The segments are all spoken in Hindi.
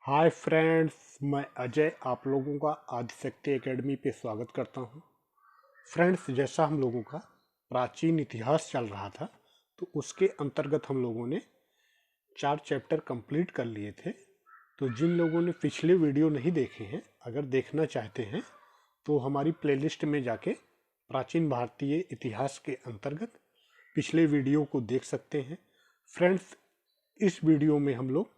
हाय फ्रेंड्स, मैं अजय आप लोगों का आदिशक्ति एकेडमी पे स्वागत करता हूँ। फ्रेंड्स, जैसा हम लोगों का प्राचीन इतिहास चल रहा था तो उसके अंतर्गत हम लोगों ने 4 चैप्टर कंप्लीट कर लिए थे। तो जिन लोगों ने पिछले वीडियो नहीं देखे हैं, अगर देखना चाहते हैं तो हमारी प्लेलिस्ट में जाके प्राचीन भारतीय इतिहास के अंतर्गत पिछले वीडियो को देख सकते हैं। फ्रेंड्स, इस वीडियो में हम लोग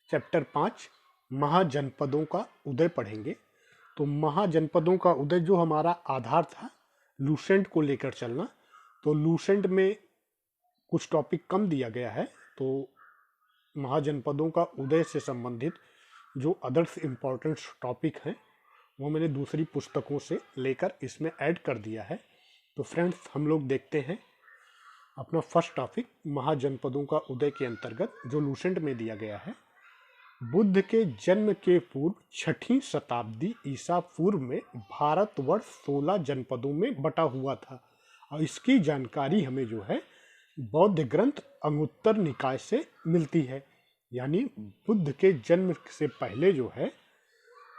चैप्टर 5 महाजनपदों का उदय पढ़ेंगे। तो महाजनपदों का उदय जो हमारा आधार था लूसेंट को लेकर चलना, तो लूसेंट में कुछ टॉपिक कम दिया गया है, तो महाजनपदों का उदय से संबंधित जो अदर्स इम्पोर्टेंट टॉपिक हैं वो मैंने दूसरी पुस्तकों से लेकर इसमें ऐड कर दिया है। तो फ्रेंड्स, हम लोग देखते हैं अपना फर्स्ट टॉपिक महाजनपदों का उदय के अंतर्गत जो लूसेंट में दिया गया है। बुद्ध के जन्म के पूर्व 6वीं शताब्दी ईसा पूर्व में भारतवर्ष 16 जनपदों में बटा हुआ था और इसकी जानकारी हमें जो है बौद्ध ग्रंथ अंगुत्तर निकाय से मिलती है। यानी बुद्ध के जन्म से पहले जो है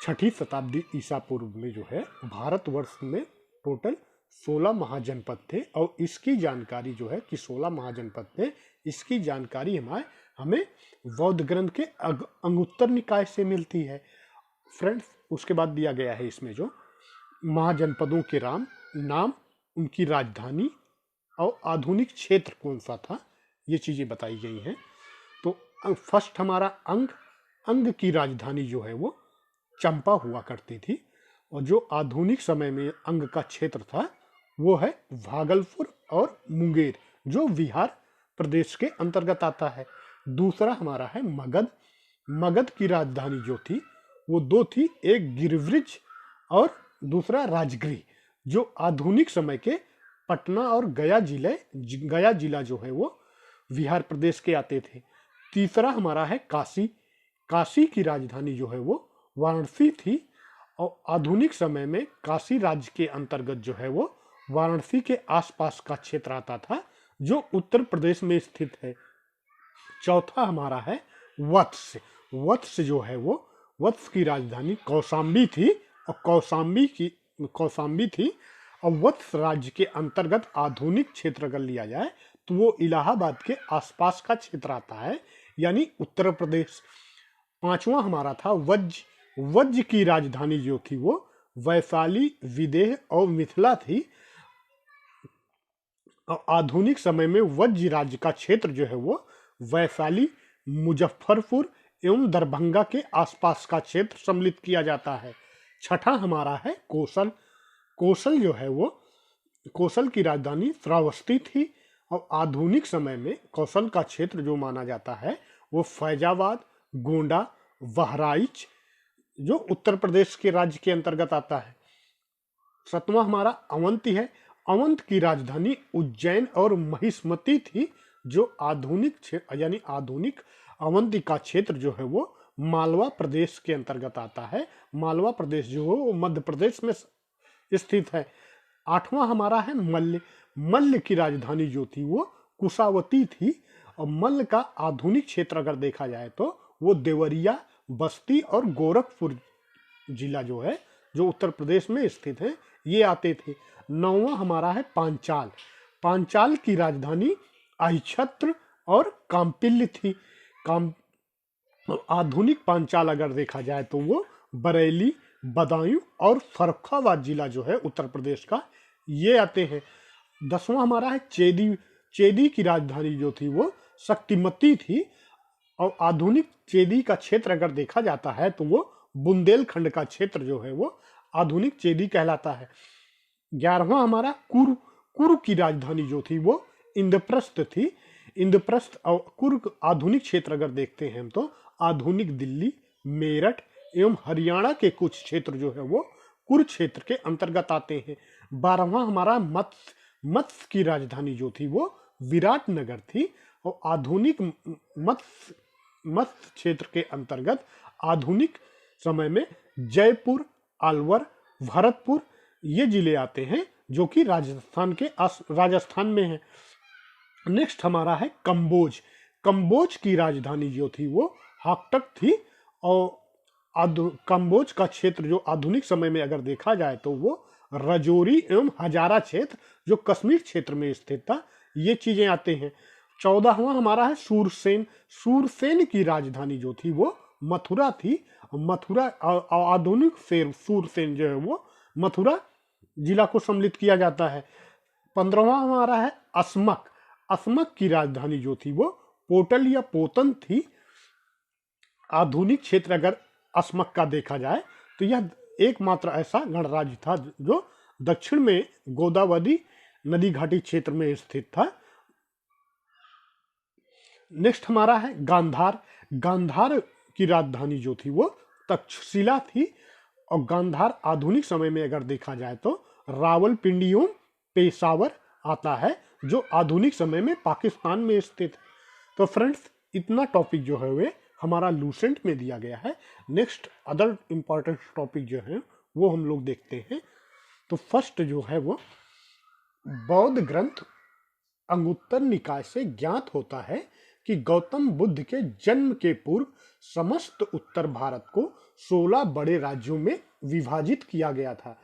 6वीं शताब्दी ईसा पूर्व में जो है भारतवर्ष में टोटल 16 महाजनपद थे और इसकी जानकारी जो है कि 16 महाजनपद थे, इसकी जानकारी हमें बौद्ध ग्रंथ के अंगुत्तर निकाय से मिलती है। फ्रेंड्स, उसके बाद दिया गया है इसमें जो महाजनपदों के नाम, उनकी राजधानी और आधुनिक क्षेत्र कौन सा था, ये चीजें बताई गई हैं। तो फर्स्ट हमारा अंग की राजधानी जो है वो चंपा हुआ करती थी और जो आधुनिक समय में अंग का क्षेत्र था वो है भागलपुर और मुंगेर जो बिहार प्रदेश के अंतर्गत आता है। दूसरा हमारा है मगध की राजधानी जो थी वो दो थी, एक गिरिब्रिज और दूसरा राजगृह, जो आधुनिक समय के पटना और गया जिला जो है वो बिहार प्रदेश के आते थे। तीसरा हमारा है काशी की राजधानी जो है वो वाराणसी थी और आधुनिक समय में काशी राज्य के अंतर्गत जो है वो वाराणसी के आसपास का क्षेत्र आता था जो उत्तर प्रदेश में स्थित है। चौथा हमारा है वत्स जो है वो वत्स की राजधानी कौशाम्बी थी और वत्स राज्य के अंतर्गत आधुनिक क्षेत्र अगर लिया जाए तो वो इलाहाबाद के आसपास का क्षेत्र आता है, यानी उत्तर प्रदेश। पांचवा हमारा था वज्ज की राजधानी जो थी वो वैशाली, विदेह और मिथिला थी और आधुनिक समय में वज्ज राज्य का क्षेत्र जो है वो वैशाली, मुजफ्फरपुर एवं दरभंगा के आसपास का क्षेत्र सम्मिलित किया जाता है। छठा हमारा है कोसल जो है वो कोसल की राजधानी श्रावस्ती थी और आधुनिक समय में कौशल का क्षेत्र जो माना जाता है वो फैजाबाद, गोंडा, बहराइच जो उत्तर प्रदेश के राज्य के अंतर्गत आता है। सातवां हमारा अवंती है। अवंत की राजधानी उज्जैन और महिष्मती थी जो आधुनिक अवंती का क्षेत्र जो है वो मालवा प्रदेश के अंतर्गत आता है। मालवा प्रदेश जो है वो मध्य प्रदेश में स्थित है। आठवां हमारा है मल्ल की राजधानी जो थी वो कुशावती थी और मल्ल का आधुनिक क्षेत्र अगर देखा जाए तो वो देवरिया, बस्ती और गोरखपुर जिला जो है जो उत्तर प्रदेश में स्थित है, ये आते थे। नौवां हमारा है पांचाल की राजधानी अहिच्छत्र और काम्पिल्य थी। आधुनिक पांचाल अगर देखा जाए तो वो बरेली, बदायूं और फर्रुखाबाद जिला जो है उत्तर प्रदेश का, ये आते हैं। 10वां हमारा है चेदी की राजधानी जो थी वो शक्तिमती थी और आधुनिक चेदी का क्षेत्र अगर देखा जाता है तो वो बुंदेलखंड का क्षेत्र जो है वो आधुनिक चेदी कहलाता है। 11वां हमारा कुरु की राजधानी जो थी वो इंद्रप्रस्थ थी। इंद्रप्रस्थ और कुरु आधुनिक क्षेत्र अगर देखते हैं तो आधुनिक दिल्ली, मेरठ एवं हरियाणा के कुछ क्षेत्र जो है वो कुरु क्षेत्र के अंतर्गत आते हैं। 12वां हमारा मत्स्य की राजधानी जो थी वो विराटनगर थी और आधुनिक मत्स्य क्षेत्र के अंतर्गत आधुनिक समय में जयपुर, अलवर, भरतपुर ये जिले आते हैं जो कि राजस्थान में है। नेक्स्ट हमारा है कंबोज की राजधानी जो थी वो हाकटक थी और कंबोज का क्षेत्र जो आधुनिक समय में अगर देखा जाए तो वो रजौरी एवं हजारा क्षेत्र जो कश्मीर क्षेत्र में स्थित था, ये चीजें आते हैं। 14वां हमारा है सूरसेन। सूरसेन की राजधानी जो थी वो मथुरा थी। मथुरा आधुनिक सूरसेन जो है वो मथुरा जिला को सम्मिलित किया जाता है। 15वां हमारा है अस्मक। अस्मक की राजधानी जो थी वो पोटल या पोतन थी। आधुनिक क्षेत्र अगर अस्मक का देखा जाए तो यह एकमात्र ऐसा गणराज्य था जो दक्षिण में गोदावरी नदी घाटी क्षेत्र में स्थित था। नेक्स्ट हमारा है गांधार। गांधार की राजधानी जो थी वो तक्षशिला थी। और गांधार आधुनिक समय में अगर देखा जाए तो रावलपिंडी एवं पेशावर आता है जो आधुनिक समय में पाकिस्तान में स्थित है। तो फ्रेंड्स, इतना टॉपिक जो है वे हमारा लूसेंट में दिया गया है। नेक्स्ट अदर इंपॉर्टेंट टॉपिक जो है वो हम लोग देखते हैं। तो फर्स्ट जो है वो बौद्ध ग्रंथ अंगुत्तर निकाय से ज्ञात होता है कि गौतम बुद्ध के जन्म के पूर्व समस्त उत्तर भारत को 16 बड़े राज्यों में विभाजित किया गया था।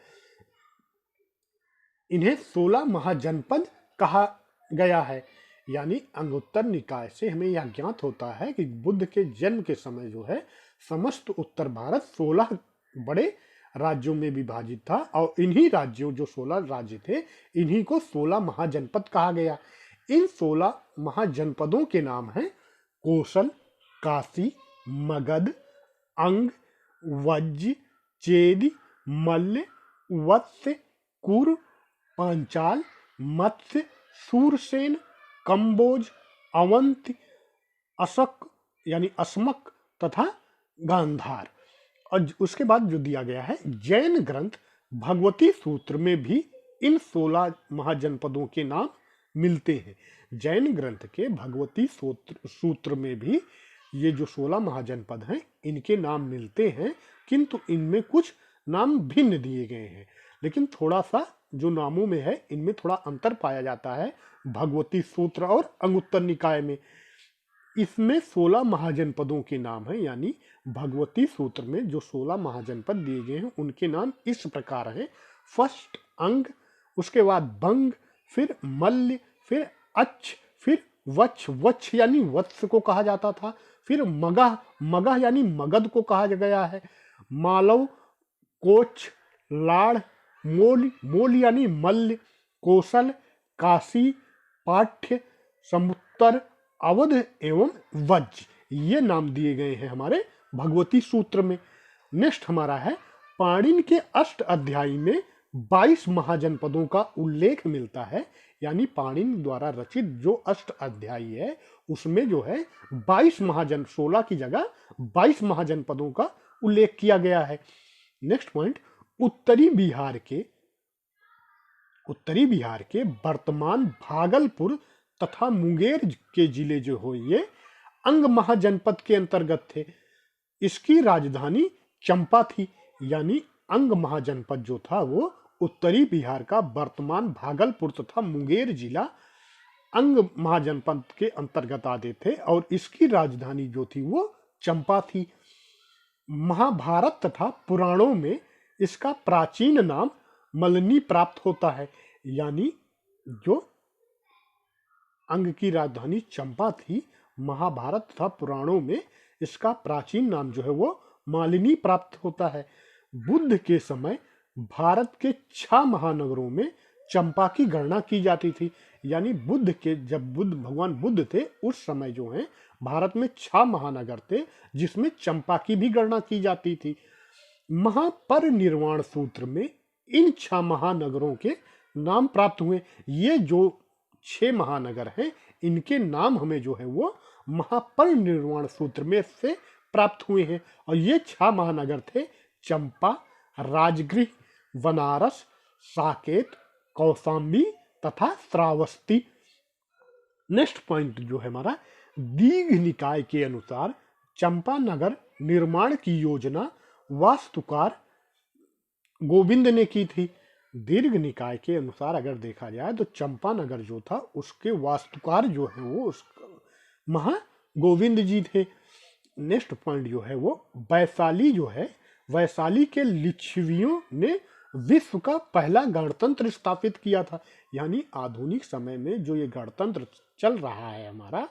इन्हें 16 महाजनपद कहा गया है। यानी अंगुत्तर निकाय से हमें यह ज्ञात होता है कि बुद्ध के जन्म के समय जो है समस्त उत्तर भारत 16 बड़े राज्यों में विभाजित था और इन्हीं राज्यों जो 16 राज्य थे इन्हीं को 16 महाजनपद कहा गया। इन 16 महाजनपदों के नाम हैं कोसल, काशी, मगध, अंग, वज्ज, चेदी, मल्ल, वत्स, कुरु, पांचाल, मत्स्य, सूरसेन, कंबोज, अवंती, असक यानी अस्मक तथा गांधार। और उसके बाद जो दिया गया है जैन ग्रंथ भगवती सूत्र में भी इन 16 महाजनपदों के नाम मिलते हैं। जैन ग्रंथ के भगवती सूत्र में भी ये जो 16 महाजनपद हैं इनके नाम मिलते हैं, किंतु इनमें कुछ नाम भिन्न दिए गए हैं। लेकिन थोड़ा सा जो नामों में है इनमें थोड़ा अंतर पाया जाता है भगवती सूत्र और अंगुत्तर निकाय में। इसमें 16 महाजनपदों के नाम हैं, यानी भगवती सूत्र में जो 16 महाजनपद दिए गए हैं उनके नाम इस प्रकार हैं। फर्स्ट अंग, उसके बाद बंग, फिर मल्ल, फिर अच्छ, फिर वच्छ, वच्छ यानी वत्स को कहा जाता था, फिर मगह, मगह यानी मगध को कहा गया है, मालव, कोच, लाड़, मोल, मोल यानी मल्ल, कोसल, काशी, पाठ्य, समुत्तर, अवध एवं वज्ज, ये नाम दिए गए हैं हमारे भगवती सूत्र में। नेक्स्ट हमारा है पाणिनि के अष्ट अध्यायी में 22 महाजनपदों का उल्लेख मिलता है। यानी पाणिनि द्वारा रचित जो अष्ट अध्यायी है उसमें जो है 22 महाजन 16 की जगह 22 महाजनपदों का उल्लेख किया गया है। नेक्स्ट पॉइंट, उत्तरी बिहार के वर्तमान भागलपुर तथा मुंगेर के जिले जो हो ये अंग महाजनपद के अंतर्गत थे। इसकी राजधानी चंपा थी। यानी अंग महाजनपद जो था वो उत्तरी बिहार का वर्तमान भागलपुर तथा मुंगेर जिला अंग महाजनपद के अंतर्गत आते थे और इसकी राजधानी जो थी वो चंपा थी। महाभारत तथा पुराणों में इसका प्राचीन नाम मलनी प्राप्त होता है। यानी जो अंग की राजधानी चंपा थी, महाभारत तथा पुराणों में इसका प्राचीन नाम जो है वो मालिनी प्राप्त होता है। बुद्ध के समय भारत के 6 महानगरों में चंपा की गणना की जाती थी। यानी जब भगवान बुद्ध थे उस समय जो है भारत में 6 महानगर थे जिसमें चंपा की भी गणना की जाती थी। महापरिनिर्वाण सूत्र में इन 6 महानगरों के नाम प्राप्त हुए। ये जो 6 महानगर हैं इनके नाम हमें जो है वो महापरिनिर्वाण सूत्र में से प्राप्त हुए हैं और ये 6 महानगर थे चंपा, राजगृह, बनारस, साकेत, कौशाम्बी तथा श्रावस्ती। नेक्स्ट पॉइंट जो है हमारा, दीघ निकाय के अनुसार चंपा नगर निर्माण की योजना वास्तुकार गोविंद ने की थी। दीर्घ निकाय के अनुसार अगर देखा जाए तो चंपा नगर जो था उसके वास्तुकार जो है वो महा गोविंद जी थे। नेक्स्ट पॉइंट जो है वो वैशाली जो है, वैशाली के लिच्छवियों ने विश्व का पहला गणतंत्र स्थापित किया था। यानी आधुनिक समय में जो ये गणतंत्र चल रहा है हमारा,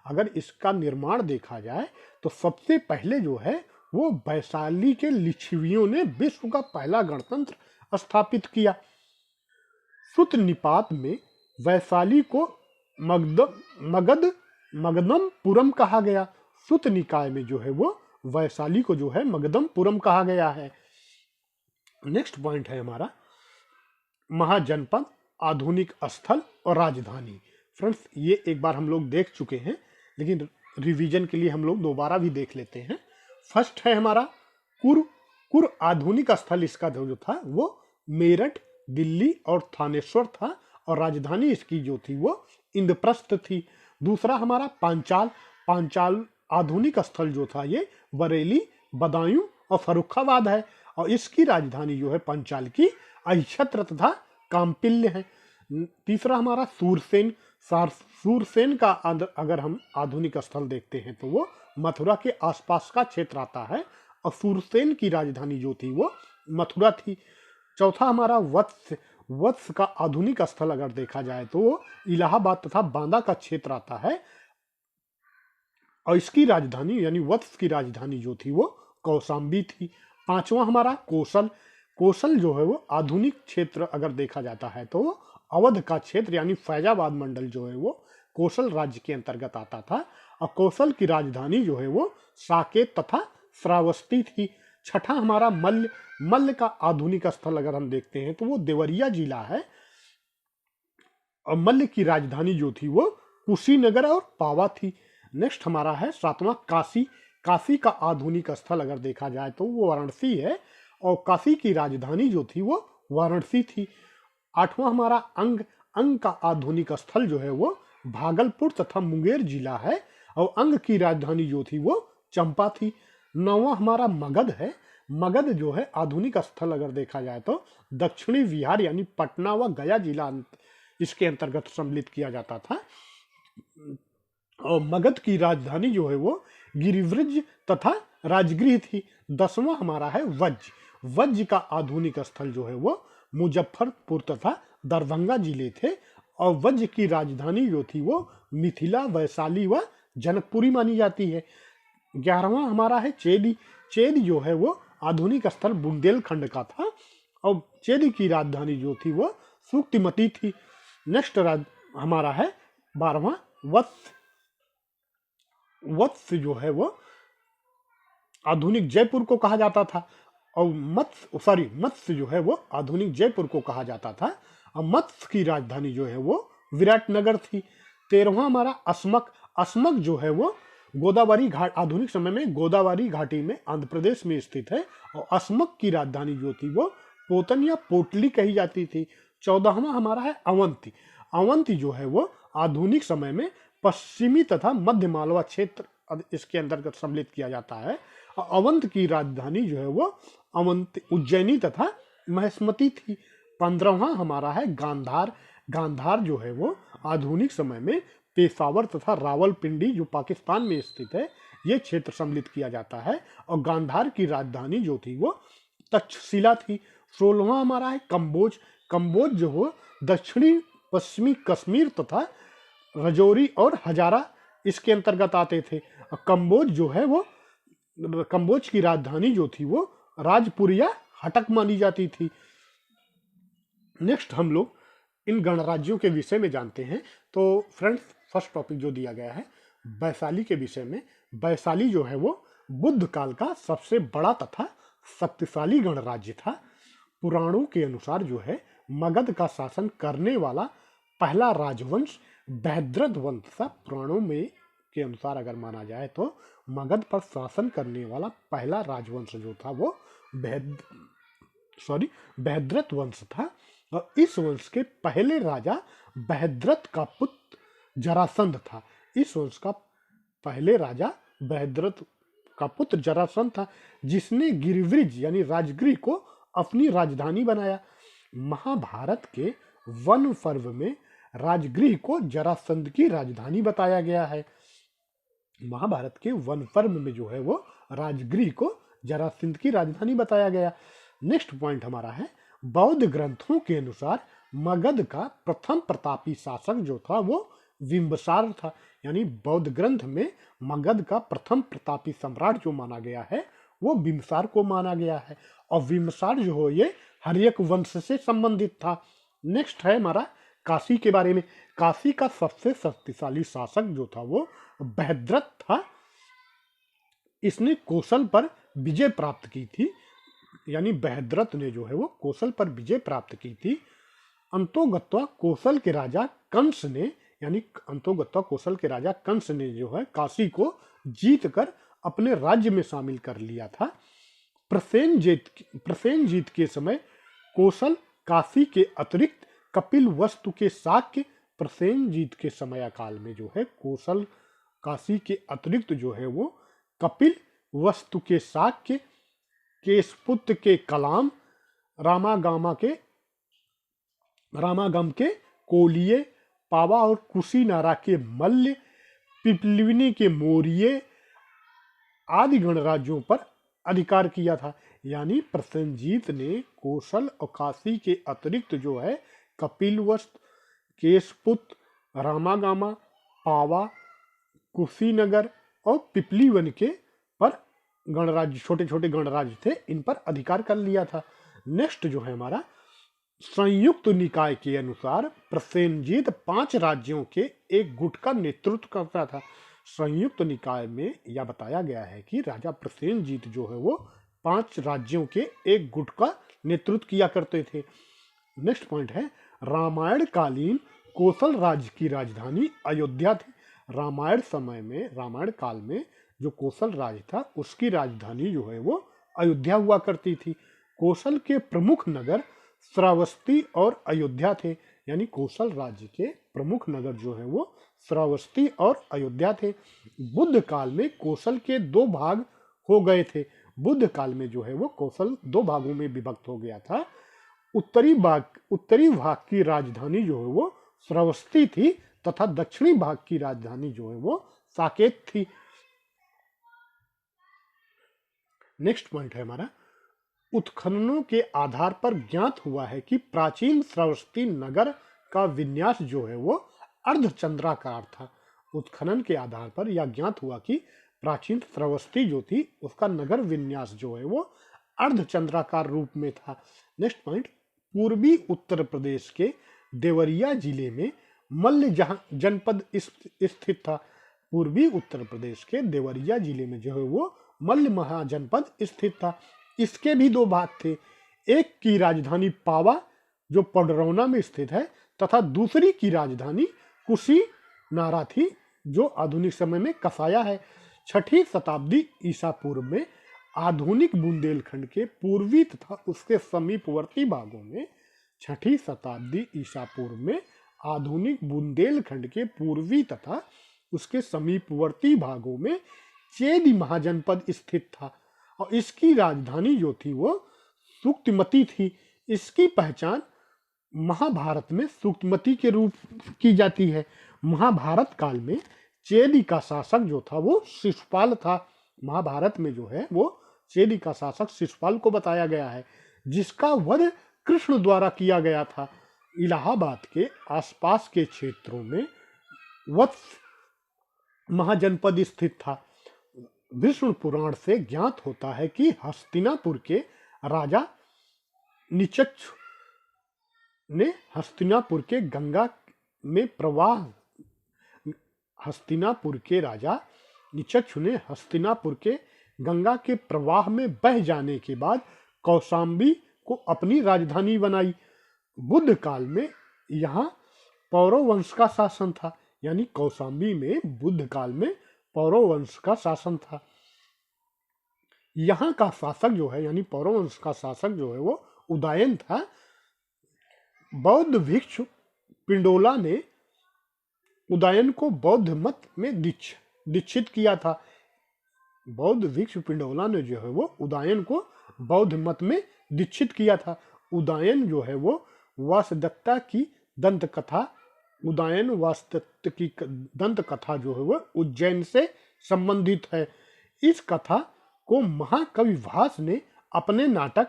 अगर इसका निर्माण देखा जाए तो सबसे पहले जो है वो वैशाली के लिच्छवियों ने विश्व का पहला गणतंत्र स्थापित किया। सुत निपात में वैशाली को मगधमपुरम कहा गया। सुत निकाय में जो है वो वैशाली को जो है मगधमपुरम कहा गया है। नेक्स्ट पॉइंट है हमारा महाजनपद, आधुनिक स्थल और राजधानी। फ्रेंड्स ये एक बार हम लोग देख चुके हैं, लेकिन रिवीजन के लिए हम लोग दोबारा भी देख लेते हैं। फर्स्ट है हमारा कुर आधुनिक स्थल इसका जो था वो मेरठ, दिल्ली और थानेश्वर था, और राजधानी इसकी जो थी वो इंद्रप्रस्थ थी। दूसरा हमारा पांचाल आधुनिक स्थल जो था ये बरेली, बदायूं और फर्रुखाबाद है, और इसकी राजधानी जो है पंचाल की अहिच्छत्र तथा काम्पिल्य है। तीसरा हमारा सूरसेन का अगर हम आधुनिक स्थल देखते हैं तो वो मथुरा के आसपास का क्षेत्र आता है, और सूरसेन की राजधानी जो थी वो मथुरा थी। चौथा हमारा वत्स का आधुनिक स्थल अगर देखा जाए तो वो इलाहाबाद तथा बांदा का क्षेत्र आता है, और इसकी राजधानी यानी वत्स की राजधानी जो थी वो कौशाम्बी थी। पांचवा हमारा कोसल जो है वो आधुनिक क्षेत्र अगर देखा जाता है तो वो अवध का क्षेत्र यानी फैजाबाद मंडल जो है वो कोसल राज्य के अंतर्गत आता था, और कोसल की राजधानी जो है वो साकेत तथा श्रावस्ती थी। छठा हमारा मल्ल का आधुनिक स्थल अगर हम देखते हैं तो वो देवरिया जिला है, और मल्ल की राजधानी जो थी वो कुशीनगर और पावा थी। नेक्स्ट हमारा है सातवां काशी का आधुनिक स्थल अगर देखा जाए तो वो वाराणसी है, और काशी की राजधानी जो थी वो वाराणसी थी। आठवां हमारा अंग का आधुनिक स्थल जो है वो भागलपुर तथा मुंगेर जिला है, और अंग की राजधानी जो थी वो चंपा थी। नौवां हमारा मगध है। मगध जो है आधुनिक स्थल अगर देखा जाए तो दक्षिणी बिहार यानी पटना व गया जिला इसके अंतर्गत सम्मिलित किया जाता था, और मगध की राजधानी जो है वो गिरिव्रज तथा राजगृह थी। 10वां हमारा है वज्ज का आधुनिक स्थल जो है वो मुजफ्फरपुर तथा दरभंगा जिले थे, और वज्ज की राजधानी जो थी वो मिथिला, वैशाली व जनकपुरी मानी जाती है। 11वां हमारा है चेदी जो है वो आधुनिक स्थल बुंदेलखंड का था, और चेदी की राजधानी जो थी वो सूक्तिमती थी। नेक्स्ट हमारा है 12वां वत्स जो है वो आधुनिक जयपुर को कहा जाता था, और मत्स्य जो है वो आधुनिक जयपुर को कहा जाता था, और मत्स्य की राजधानी जो है वो विराटनगर थी। 13वां हमारा अस्मक जो है वो गोदावरी घाट, आधुनिक समय में गोदावरी घाटी में आंध्र प्रदेश में स्थित है, और अस्मक की राजधानी जो थी वो पोतन या पोटली कही जाती थी। 14वां हमारा है अवंती जो है वो आधुनिक समय में पश्चिमी तथा मध्य मालवा क्षेत्र इसके अंतर्गत सम्मिलित किया जाता है, और अवंत की राजधानी जो है वो उज्जैनी तथा महेश्मती थी। 15वां हमारा है गांधार जो है वो आधुनिक समय में पेशावर तथा रावलपिंडी जो पाकिस्तान में स्थित है ये क्षेत्र सम्मिलित किया जाता है, और गांधार की राजधानी जो थी वो तक्षशिला थी। 16वां हमारा है कम्बोज जो हो दक्षिणी पश्चिमी कश्मीर तथा रजौरी और हजारा इसके अंतर्गत आते थे। कम्बोज जो है वो कम्बोज की राजधानी जो थी वो राजपुर या हटक मानी जाती थी। नेक्स्ट हम लोग इन गणराज्यों के विषय में जानते हैं। तो फ्रेंड्स फर्स्ट टॉपिक जो दिया गया है वैशाली के विषय में। वैशाली जो है वो बुद्ध काल का सबसे बड़ा तथा शक्तिशाली गणराज्य था। पुराणों के अनुसार जो है मगध का शासन करने वाला पहला राजवंश बृहद्रथ वंश था। पुराणों में के अनुसार अगर माना जाए तो मगध पर शासन करने वाला पहला राजवंश जो था वो बृहद्रथ वंश था, और इस वंश के पहले राजा बृहद्रथ का पुत्र जरासंध था। इस वंश का पहले राजा बृहद्रथ का पुत्र जरासंध था, जिसने गिरिव्रज यानी राजगृह को अपनी राजधानी बनाया। महाभारत के वन पर्व में राजगृह को जरासंध की राजधानी बताया गया है। महाभारत के वन पर्व में जो है वो राजगृह को जरासंध की राजधानी बताया गया। नेक्स्ट पॉइंट हमारा है, बौद्ध ग्रंथों के अनुसार मगध का प्रथम प्रतापी शासक जो था वो बिंबिसार था। यानी बौद्ध ग्रंथ में मगध का प्रथम प्रतापी सम्राट जो माना गया है वो बिंबिसार को माना गया है, और बिंबिसार जो हो ये हर्यक वंश से संबंधित था। नेक्स्ट है हमारा काशी के बारे में। काशी का सबसे शक्तिशाली शासक जो था वो बृहद्रथ था। इसने कौशल पर विजय प्राप्त की थी, यानी बृहद्रथ ने जो है वो कौशल पर विजय प्राप्त की थी। अंतोगत्वा कौशल के राजा कंस ने, यानी अंतोगत्वा कौशल के राजा कंस ने जो है काशी को जीत कर अपने राज्य में शामिल कर लिया था। प्रसेनजीत के समय कौशल काशी के अतिरिक्त कपिल वस्तु के शाक्य, प्रसेनजीत के समय काल में जो है कौशल काशी के अतिरिक्त जो है वो कपिल वस्तु के शाक्य, केशपुत्र के कलाम, रामागम के कोलिये, पावा और कुशीनारा के मल्ल, पिपलिवनी के मौर्य आदि गणराज्यों पर अधिकार किया था। यानी प्रसेनजीत ने कौशल और काशी के अतिरिक्त जो है कपिलवस्तु, केशपुत्र, रामागामा, पावा, कुशीनगर और पिपलीवन के पर गणराज्य, छोटे छोटे गणराज्य थे, इन पर अधिकार कर लिया था। नेक्स्ट जो है हमारा संयुक्त निकाय के अनुसार प्रसेनजीत 5 राज्यों के एक गुट का नेतृत्व करता था। संयुक्त निकाय में यह बताया गया है कि राजा प्रसेनजीत जो है वो 5 राज्यों के एक गुट का नेतृत्व किया करते थे। नेक्स्ट पॉइंट है, रामायण कालीन कौशल राज्य की राजधानी अयोध्या थी। रामायण समय में, रामायण काल में जो कौशल राज्य था उसकी राजधानी जो है वो अयोध्या हुआ करती थी। कौशल के प्रमुख नगर श्रावस्ती और अयोध्या थे। यानी कौशल राज्य के प्रमुख नगर जो है वो श्रावस्ती और अयोध्या थे। बुद्ध काल में कौशल के 2 भाग हो गए थे। बुद्ध काल में जो है वो कौशल 2 भागों में विभक्त हो गया था। उत्तरी भाग की राजधानी जो है वो श्रावस्ती थी तथा दक्षिणी भाग की राजधानी जो है वो साकेत थी। नेक्स्ट पॉइंट है हमारा, उत्खननों के आधार पर ज्ञात हुआ है कि प्राचीन श्रावस्ती नगर का विन्यास जो है वो अर्धचंद्राकार था। उत्खनन के आधार पर यह ज्ञात हुआ कि प्राचीन श्रावस्ती जो थी उसका नगर विन्यास जो है वो अर्धचंद्राकार रूप में था। नेक्स्ट पॉइंट, पूर्वी उत्तर प्रदेश के देवरिया जिले में मल्ल जनपद स्थित था। पूर्वी उत्तर प्रदेश के देवरिया जिले में जो है वो मल्ल महाजनपद स्थित था। इसके भी 2 भाग थे। एक की राजधानी पावा जो पडरौना में स्थित है तथा दूसरी की राजधानी कुशीनारा थी जो आधुनिक समय में कसाया है। 6ठी शताब्दी ईसा पूर्व में आधुनिक बुंदेलखंड के पूर्वी तथा उसके समीपवर्ती भागों में, 6ठी शताब्दी ईसा पूर्व में आधुनिक बुंदेलखंड के पूर्वी तथा उसके समीपवर्ती भागों में चेदी महाजनपद स्थित था और इसकी राजधानी जो थी वो सूक्तिमती थी। इसकी पहचान महाभारत में सूक्तिमती के रूप की जाती है। महाभारत काल में चेदी का शासक जो था वो शिशुपाल था। महाभारत में जो है वो चेदी का शासक शिशुपाल को बताया गया है, जिसका वध कृष्ण द्वारा किया गया था। इलाहाबाद के आसपास के क्षेत्रों में वत्स महाजनपद स्थित था। विष्णु पुराण से ज्ञात होता है कि हस्तिनापुर के राजा निचक्षु ने हस्तिनापुर के गंगा में प्रवाह हस्तिनापुर के राजा निचक्षु ने हस्तिनापुर के गंगा के प्रवाह में बह जाने के बाद कौशाम्बी को अपनी राजधानी बनाई। बुद्ध काल में यहाँ पौरव वंश का शासन था। यानी कौशाम्बी में बुद्ध काल में पौरव वंश का शासन था। यहाँ का शासक जो है, यानी पौरव वंश का शासक जो है वो उदयन था। बौद्ध भिक्षु पिंडोला ने उदयन को बौद्ध मत में दीक्षित किया था। बौद्ध भिक्षु पिंडोला ने जो है वो उदयन को बौद्ध मत में दीक्षित किया था। उदयन जो है वो वासदत्ता की दंत कथा, उदयन वासदत्त की दंत कथा जो है वो उज्जैन से संबंधित है। इस कथा को महाकवि भास ने अपने नाटक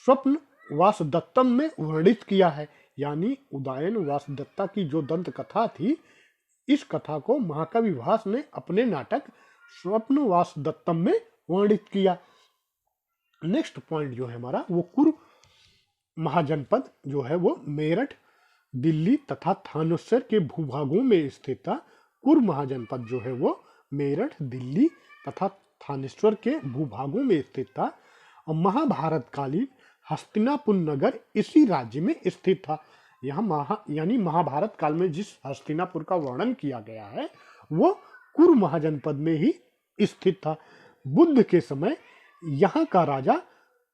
स्वप्न वासदत्तम में वर्णित किया है। यानी उदयन वासदत्ता की जो दंत कथा थी, इस कथा को महाकवि भास ने अपने नाटक स्वप्न वासदत्तम में वर्णित किया। नेक्स्ट पॉइंट जो है हमारा वो कुरु महाजनपद जो है वो मेरठ, दिल्ली तथा थानेश्वर के भूभागों में स्थित था। कुरु महाजनपद जो है वो मेरठ, दिल्ली तथा थानेश्वर के भूभागों में स्थित था और महाभारत कालीन हस्तिनापुर नगर इसी राज्य में स्थित था। यहाँ यानी महाभारत काल में जिस हस्तिनापुर का वर्णन किया गया है वो कुरु महाजनपद में ही स्थित था। बुद्ध के समय यहाँ का राजा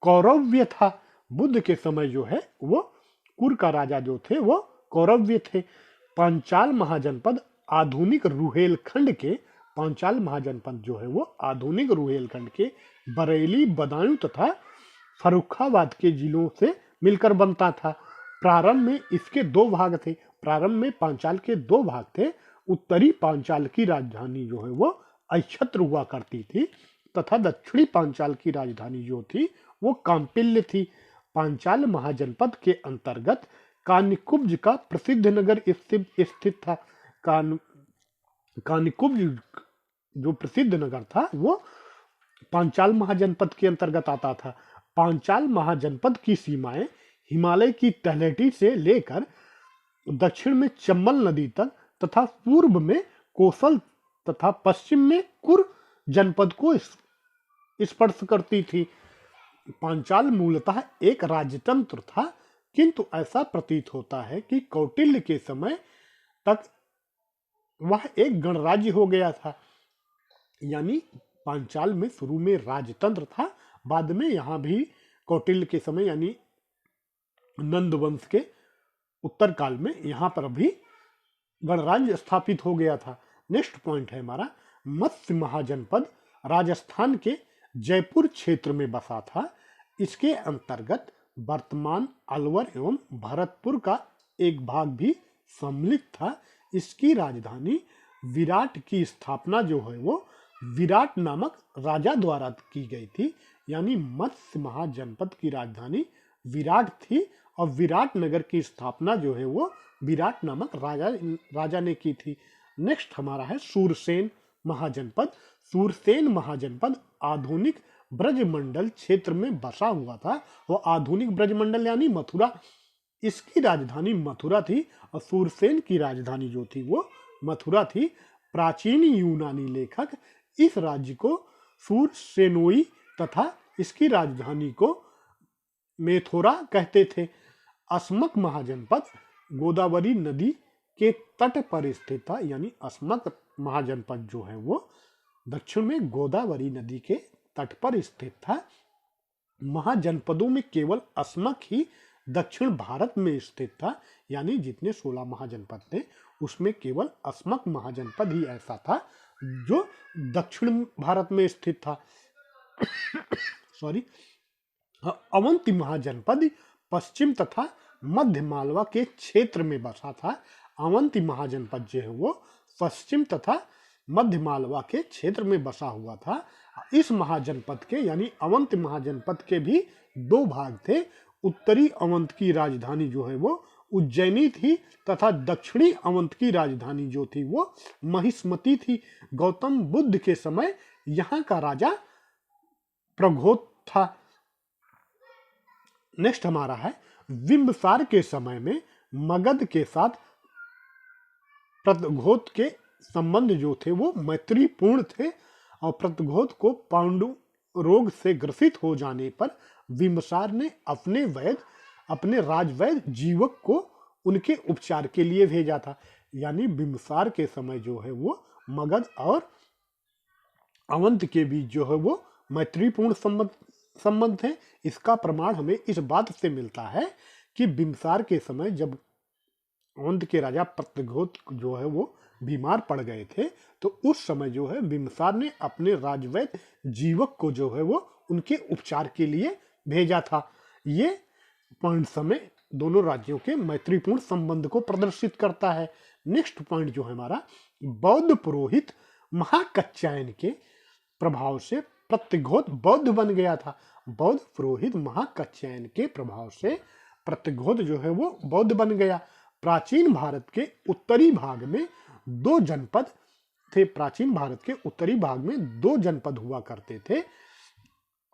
कौरव्य था। बुद्ध के समय जो है वो कुरु का राजा जो थे वो कौरव्य थे। पांचाल महाजनपद आधुनिक रुहेलखंड के पांचाल महाजनपद जो है वो आधुनिक रुहेलखंड के बरेली, बदायूं तथा फर्रुखाबाद के जिलों से मिलकर बनता था। प्रारंभ में इसके दो भाग थे। प्रारंभ में पांचाल के दो भाग थे। उत्तरी पांचाल की राजधानी जो है वो अक्षत्र हुआ करती थी तथा दक्षिणी पांचाल की राजधानी जो थी वो कांपिल्य थी। पांचाल महाजनपद के अंतर्गत कानिकुब्ज का प्रसिद्ध नगर स्थित था। कानिकुब्ज जो प्रसिद्ध नगर था वो पांचाल महाजनपद के अंतर्गत आता था। पांचाल महाजनपद की सीमाएं हिमालय की तलहटी से लेकर दक्षिण में चंबल नदी तक तथा पूर्व में कोसल तथा पश्चिम में कुरु जनपद को स्पर्श करती थी। पांचाल मूलतः एक राजतंत्र था, किंतु ऐसा प्रतीत होता है कि कौटिल्य के समय तक वह एक गणराज्य हो गया था। यानी पांचाल में शुरू में राजतंत्र था, बाद में यहाँ भी कौटिल्य के समय यानी नंद वंश के उत्तर काल में यहाँ पर भी गणराज्य स्थापित हो गया था। नेक्स्ट पॉइंट है हमारा मत्स्य महाजनपद राजस्थान के जयपुर क्षेत्र में बसा था। इसके अंतर्गत वर्तमान अलवर एवं भरतपुर का एक भाग भी सम्मिलित था। इसकी राजधानी विराट की स्थापना जो है वो विराट नामक राजा द्वारा की गई थी। यानी मत्स्य महाजनपद की राजधानी विराट थी और विराट नगर की स्थापना जो है वो विराट नामक राजा ने की थी। नेक्स्ट हमारा है सूरसेन महाजनपद। सूरसेन महाजनपद आधुनिक ब्रजमंडल क्षेत्र में बसा हुआ था। वो आधुनिक ब्रजमंडल यानी मथुरा, इसकी राजधानी मथुरा थी और सूरसेन की राजधानी जो थी वो मथुरा थी। प्राचीन यूनानी लेखक इस राज्य को सूरसेनोई तथा इसकी राजधानी को मेथोरा कहते थे। अस्मक महाजनपद गोदावरी नदी के तट पर स्थित था। यानी अस्मक महाजनपद जो है वो दक्षिण में गोदावरी नदी के तट पर स्थित था। महाजनपदों में केवल अस्मक ही दक्षिण भारत में स्थित था। यानी जितने 16 महाजनपद थे उसमें केवल अस्मक महाजनपद ही ऐसा था जो दक्षिण भारत में स्थित था। सॉरी, अवंती महाजनपद पश्चिम तथा मध्य मालवा के क्षेत्र में बसा था। अवंती महाजनपद जो है वो पश्चिम तथा मध्य मालवा के क्षेत्र में बसा हुआ था। इस महाजनपद के यानी अवंत महाजनपद के भी दो भाग थे। उत्तरी अवंत की राजधानी जो है वो उज्जैनी थी तथा दक्षिणी अवंत की राजधानी जो थी वो महिष्मती थी। गौतम बुद्ध के समय यहाँ का राजा प्रघोत था। नेक्स्ट हमारा है बिंबिसार के समय में मगध के साथ प्रघोत के संबंध जो थे वो मैत्रीपूर्ण थे और प्रघोत को पांडु रोग से ग्रसित हो जाने पर बिंबिसार ने अपने राजवैद्य जीवक को उनके उपचार के लिए भेजा था। यानी बिंबिसार के समय जो है वो मगध और अवंत के बीच जो है वो मैत्रीपूर्ण संबंध थे। इसका प्रमाण हमें इस बात से मिलता है कि बिंबिसार के समय जब अवंत के राजा प्रघोत जो है वो बीमार पड़ गए थे तो उस समय जो है बिंबिसार ने अपने राजवैद्य जीवक को जो है वो उनके उपचार के लिए भेजा था। ये पॉइंट समय दोनों राज्यों के मैत्रीपूर्ण संबंध को प्रदर्शित करता है। नेक्स्ट पॉइंट जो है हमारा बौद्ध पुरोहित महाकात्यायन के प्रभाव से प्रत्यग्रोध बौद्ध बन गया था। बौद्ध पुरोहित महाकात्यायन के प्रभाव से प्रत्यग्रोध जो है वो बौद्ध बन गया। प्राचीन भारत के उत्तरी भाग में दो जनपद थे। प्राचीन भारत के उत्तरी भाग में दो जनपद हुआ करते थे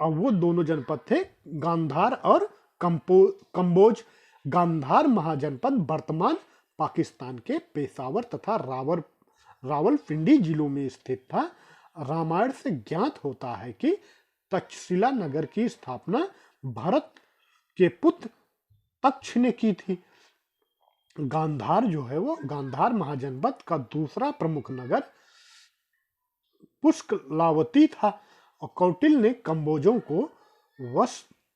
और वो दोनों जनपद थे गांधार और कंबोज। गांधार महाजनपद वर्तमान पाकिस्तान के पेशावर तथा रावलपिंडी जिलों में स्थित था। रामायण से ज्ञात होता है कि तक्षशिला नगर की स्थापना भरत के पुत्र तक्ष ने की थी। गांधार जो है वो गांधार महाजनपद का दूसरा प्रमुख नगर पुष्कलावती था और कौटिल्य ने कंबोजों को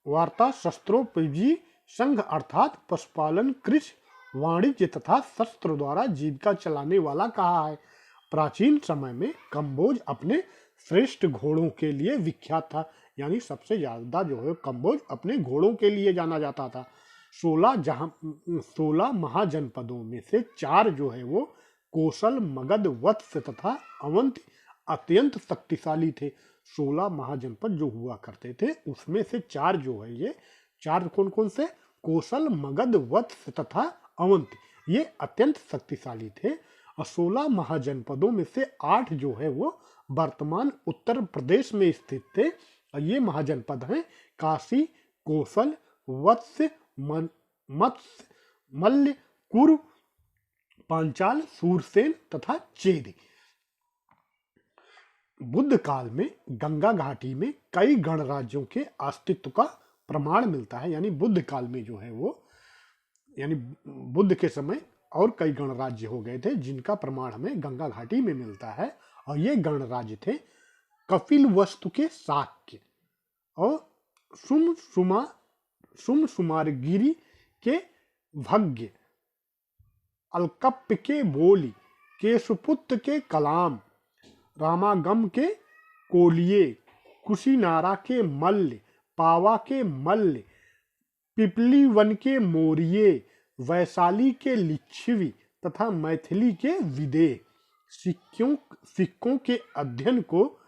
वार्ता शस्त्रोपयोगी संघ अर्थात पशुपालन कृषि वाणिज्य तथा शस्त्र द्वारा जीविका चलाने वाला कहा है। प्राचीन समय में कंबोज अपने श्रेष्ठ घोड़ों के लिए विख्यात था, यानी सबसे ज्यादा जो है कंबोज अपने घोड़ों के लिए जाना जाता था। 16 महाजनपदों में से 4 जो है वो कौशल, मगध, वत्स तथा अवंत अत्यंत शक्तिशाली थे। 16 महाजनपद जो हुआ करते थे उसमें से 4 जो है ये 4 कौन कौन से, कौशल, मगध, वत्स तथा अवंत, ये अत्यंत शक्तिशाली थे। और 16 महाजनपदों में से 8 जो है वो वर्तमान उत्तर प्रदेश में स्थित थे और ये महाजनपद हैं काशी, कौशल, वत्स, मत्स्य, मल्ल, कुरु, पांचाल, सूरसेन तथा चेदी। बुद्ध काल में गंगा घाटी में कई गणराज्यों के अस्तित्व का प्रमाण मिलता है, यानी बुद्ध काल में जो है वो यानी बुद्ध के समय और कई गणराज्य हो गए थे जिनका प्रमाण हमें गंगा घाटी में मिलता है। और ये गणराज्य थे कपिलवस्तु के शाक्य और सुमसुमारगिरी के भग्य, अलकप्प के बोली, केशुपुत्र के कलाम, रामागम के कोलिये, कुशीनारा के मल्ल, पावा के मल्ल, पिपली वन के मोरिये, वैशाली के लिच्छवी तथा मैथिली के विदेह। सिक्कों के अध्ययन को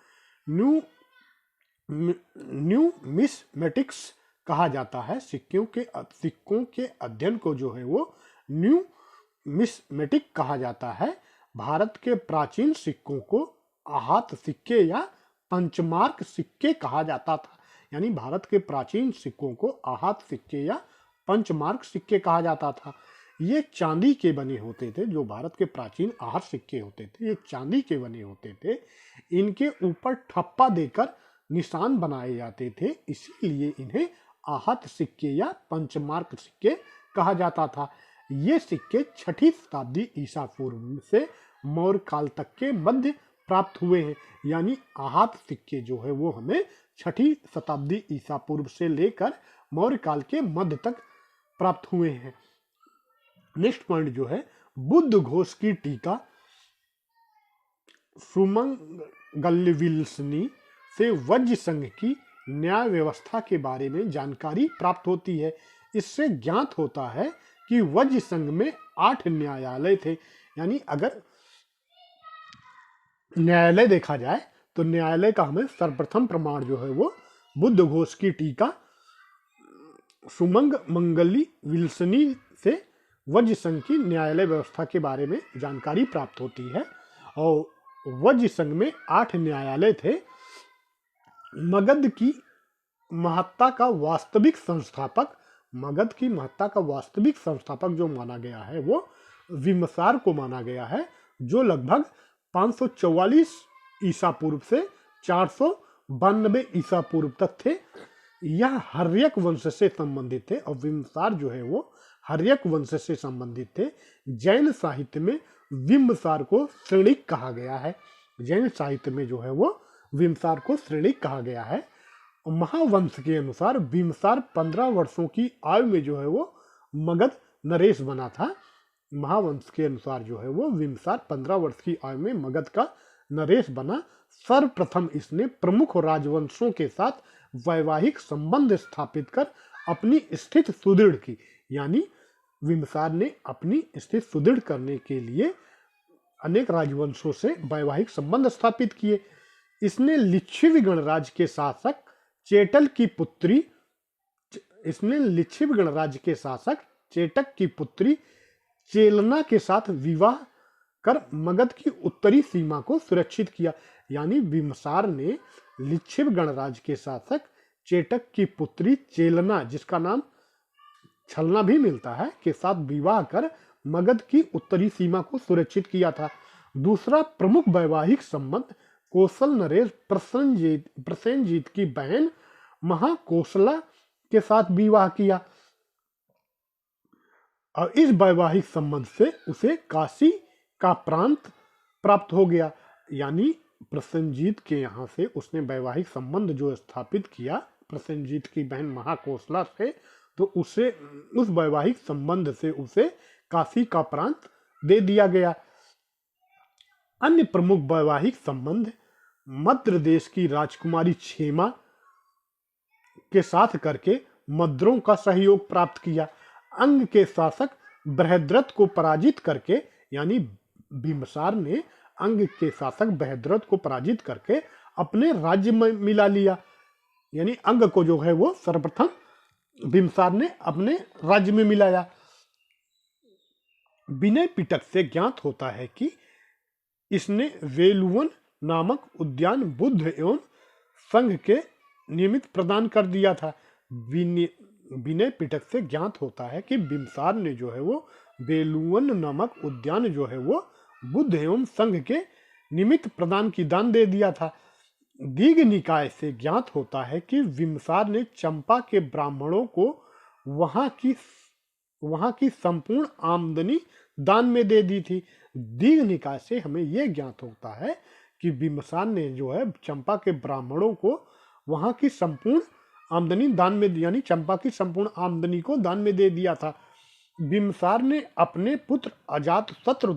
न्यूमिस्मेटिक्स कहा जाता है। सिक्कों के अध्ययन को जो है वो न्यूमिस्मेटिक कहा जाता है। भारत के प्राचीन सिक्कों को आहत सिक्के या पंचमार्क सिक्के कहा जाता था, यानी भारत के प्राचीन सिक्कों को आहत सिक्के या पंचमार्क सिक्के कहा जाता था। ये चांदी के बने होते थे। जो भारत के प्राचीन आहत सिक्के होते थे ये चांदी के बने होते थे। इनके ऊपर ठप्पा देकर निशान बनाए जाते थे, इसीलिए इन्हें आहत सिक्के या पंचमार्क सिक्के कहा जाता था। ये सिक्के 6ठी शताब्दी ईसा पूर्व से मौर्य काल तक के मध्य प्राप्त हुए हैं, यानी आहत सिक्के जो है वो हमें 6ठी शताब्दी ईसा पूर्व से लेकर मौर्य काल के मध्य तक प्राप्त हुए हैं। नेक्स्ट पॉइंट जो है बुद्ध घोष की टीका सुमंगलविल्सनी से वज्र संघ की न्याय व्यवस्था के बारे में जानकारी प्राप्त होती है। इससे ज्ञात होता है कि वज्र संघ में 8 न्यायालय थे, यानी अगर न्यायालय देखा जाए तो न्यायालय का हमें सर्वप्रथम प्रमाण जो है वो बुद्ध घोष की टीका सुमंगली विल्सनी से वज्र संघ की न्यायालय व्यवस्था के बारे में जानकारी प्राप्त होती है। और वज्र संघ में 8 न्यायालय थे। मगध की महत्ता का वास्तविक संस्थापक जो माना गया है वो विमसार को माना गया है, जो लगभग 544 ईसा पूर्व से 492 ईसा पूर्व तक थे। यह हर्यक वंश से संबंधित थे और विमसार जो है वो हर्यक वंश से संबंधित थे। जैन साहित्य में विमसार को श्रेणिक कहा गया है। जैन साहित्य में जो है वो विमसार को श्रेणिक कहा गया है। महावंश के अनुसार विमसार 15 वर्षों की आयु में जो है वो मगध नरेश बना था। महावंश के अनुसार जो है वो विमसार 15 वर्ष की आयु में मगध का नरेश बना। सर्वप्रथम इसने प्रमुख राजवंशों के साथ वैवाहिक संबंध स्थापित कर अपनी स्थिति सुदृढ़ की, यानी विमसार ने अपनी स्थिति सुदृढ़ करने के लिए अनेक राजवंशों से वैवाहिक संबंध स्थापित किए। इसने लिच्छवी गणराज्य के शासक चेटल की पुत्री इसने लिच्छवी गणराज्य के शासक चेटक की पुत्री चेलना के साथ विवाह कर मगध की उत्तरी सीमा को सुरक्षित किया। यानी बिम्बसार ने लिच्छवी गणराज्य के शासक चेटक की पुत्री चेलना, जिसका नाम छलना भी मिलता है, के साथ विवाह कर मगध की उत्तरी सीमा को सुरक्षित किया था। दूसरा प्रमुख वैवाहिक संबंध कौशल नरेश प्रसेनजीत की बहन महाकौशला के साथ विवाह किया और इस वैवाहिक संबंध से उसे काशी का प्रांत प्राप्त हो गया। यानी प्रसेनजीत के यहाँ से उसने वैवाहिक संबंध जो स्थापित किया प्रसेनजीत की बहन महाकौशला से, तो उसे उस वैवाहिक संबंध से उसे काशी का प्रांत दे दिया गया। अन्य प्रमुख वैवाहिक संबंध मद्र देश की राजकुमारी क्षेमा के साथ करके मद्रों का सहयोग प्राप्त किया। अंग के शासक बृहद्रथ को पराजित करके, यानी बिम्बसार ने अंग के शासक बृहद्रथ को पराजित करके अपने राज्य में मिला लिया। यानी अंग को जो है वो सर्वप्रथम बिम्बसार ने अपने राज्य में मिलाया। विनय पिटक से ज्ञात होता है कि इसने वेलुवन नामक उद्यान बुद्ध एवं संघ के निमित्त प्रदान कर दिया था। विनय पिटक से ज्ञात होता है कि बिम्बसार ने जो है वो वेलुवन नामक उद्यान जो है वो बुद्ध एवं संघ के निमित्त प्रदान की दान दे दिया था। दीघ निकाय से ज्ञात होता है कि बिम्बसार ने चंपा के ब्राह्मणों को वहां की संपूर्ण आमदनी दान में दे दी थी। दीघ निकाय से हमें यह ज्ञात होता है कि बिम्बसार ने जो है चंपा के ब्राह्मणों को वहां की संपूर्ण आमदनी दान में, यानी चंपा की संपूर्ण आमदनी को दान में दे दिया था। बिम्बसार ने अपने पुत्र अजातशत्रु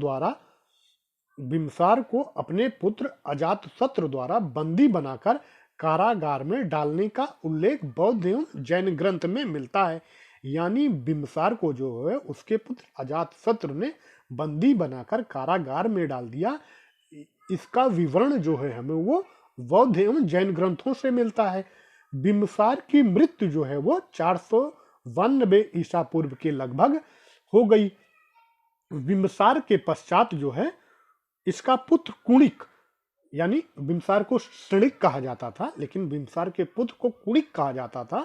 द्वारा बंदी बनाकर कारागार में डालने का उल्लेख बौद्ध एवं जैन ग्रंथ में मिलता है। यानी बिम्बसार को जो है उसके पुत्र अजातशत्रु ने बंदी बनाकर कारागार में डाल दिया। इसका विवरण जो है हमें वो बौद्ध एवं जैन ग्रंथों से मिलता है। बिम्बसार की मृत्यु जो है वो 492 ईसा पूर्व के लगभग हो गई। बिम्बसार के पश्चात जो है इसका पुत्र कुणिक, यानी बिम्बसार को श्रृणिक कहा जाता था, लेकिन बिम्बसार के पुत्र को कुणिक कहा जाता था।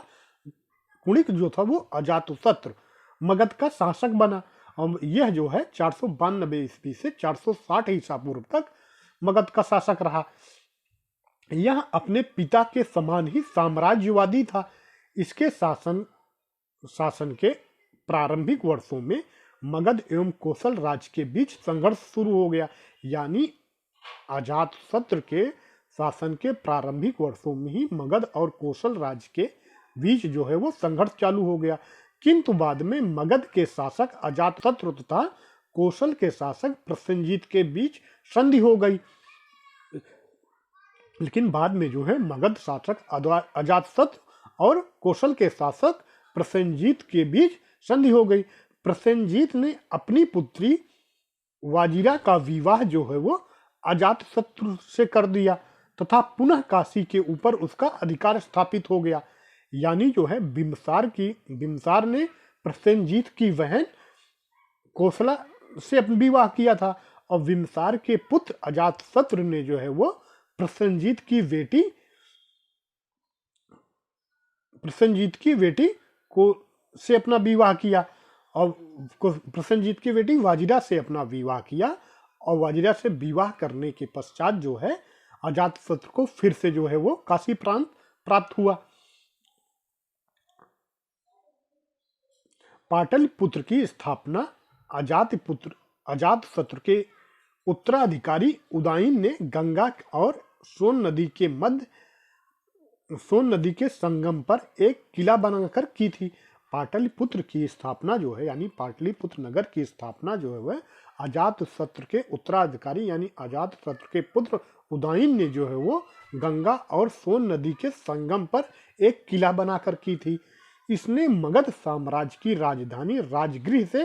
कुणिक जो था वो अजातशत्रु मगध का शासक बना और यह जो है 492 ईस्वी से 460 ईसा पूर्व तक मगध का शासक रहा। यह अपने पिता के समान ही साम्राज्यवादी था। इसके शासन के प्रारंभिक वर्षों में मगध एवं कौशल राज्य के बीच संघर्ष शुरू हो गया। यानी अजातशत्रु के शासन के प्रारंभिक वर्षों में ही मगध और कौशल राज्य के बीच जो है वो संघर्ष चालू हो गया। किंतु बाद में मगध के शासक अजातशत्रु तथा कौशल के शासक प्रसेनजीत के बीच संधि हो गई। लेकिन बाद में जो है मगध शासक अजातशत्रु और कौशल के शासक प्रसेनजीत के बीच संधि हो गई। प्रसेनजीत ने अपनी पुत्री वाजिरा का विवाह जो है वो अजातशत्रु से कर दिया तथा पुनः काशी के ऊपर उसका अधिकार स्थापित हो गया। यानी जो है बिम्बसार ने प्रसेनजीत की बहन कौशला से विवाह किया था और बिम्बसार के पुत्र अजातशत्रु ने जो है वो प्रसेनजीत की बेटी को से अपना विवाह किया और प्रसेनजीत की बेटी वाजिरा से अपना विवाह किया और वाजिरा से विवाह करने के पश्चात जो है अजातशत्रु को फिर से जो है वो काशी प्रांत प्राप्त हुआ। पाटलिपुत्र की स्थापना अजातशत्रु के उत्तराधिकारी उदयन ने गंगा और सोन नदी के संगम पर एक किला बनाकर की थी। पाटलिपुत्र की स्थापना जो है यानी पाटलिपुत्र नगर की स्थापना जो है वह अजातशत्रु के उत्तराधिकारी यानी अजातशत्रु के पुत्र उदयन ने जो है वो गंगा और सोन नदी के संगम पर एक किला बनाकर की थी। इसने मगध साम्राज्य की राजधानी राजगृह से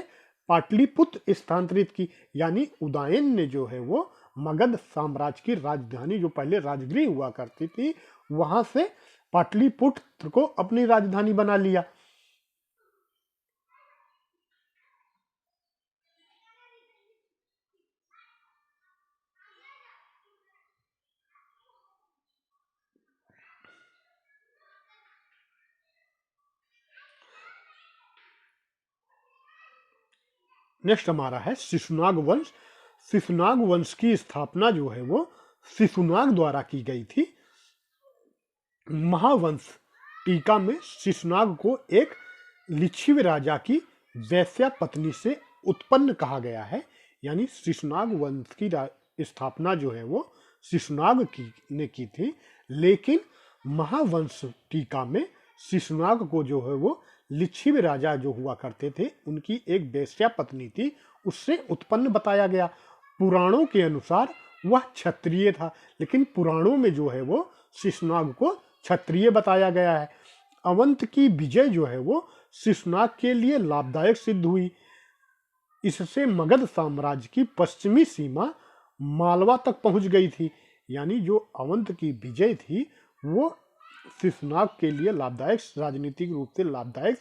पाटलिपुत्र स्थानांतरित की। यानी उदयन ने जो है वो मगध साम्राज्य की राजधानी, जो पहले राजगृह हुआ करती थी, वहां से पाटलिपुत्र को अपनी राजधानी बना लिया। नेक्स्ट हमारा है शिशुनाग वंश। शिशुनाग वंश की स्थापना जो है वो शिशुनाग द्वारा की गई थी। महावंश टीका में शिशुनाग को एक लिच्छिव राजा की वैश्या पत्नी से उत्पन्न कहा गया है। यानी शिशुनाग वंश की स्थापना जो है वो शिशुनाग ने की थी, लेकिन महावंश टीका में शिशुनाग को जो है वो लिच्छिव राजा जो हुआ करते थे उनकी एक वेश्या पत्नी थी, उससे उत्पन्न बताया गया। पुराणों के अनुसार वह क्षत्रिय था, लेकिन पुराणों में जो है वो शिशुनाग को क्षत्रिय बताया गया है। अवंत की विजय जो है वो शिशुनाग के लिए लाभदायक सिद्ध हुई। इससे मगध साम्राज्य की पश्चिमी सीमा मालवा तक पहुंच गई थी। यानी जो अवंत की विजय थी वो शिशुनाग के लिए लाभदायक, राजनीतिक रूप से लाभदायक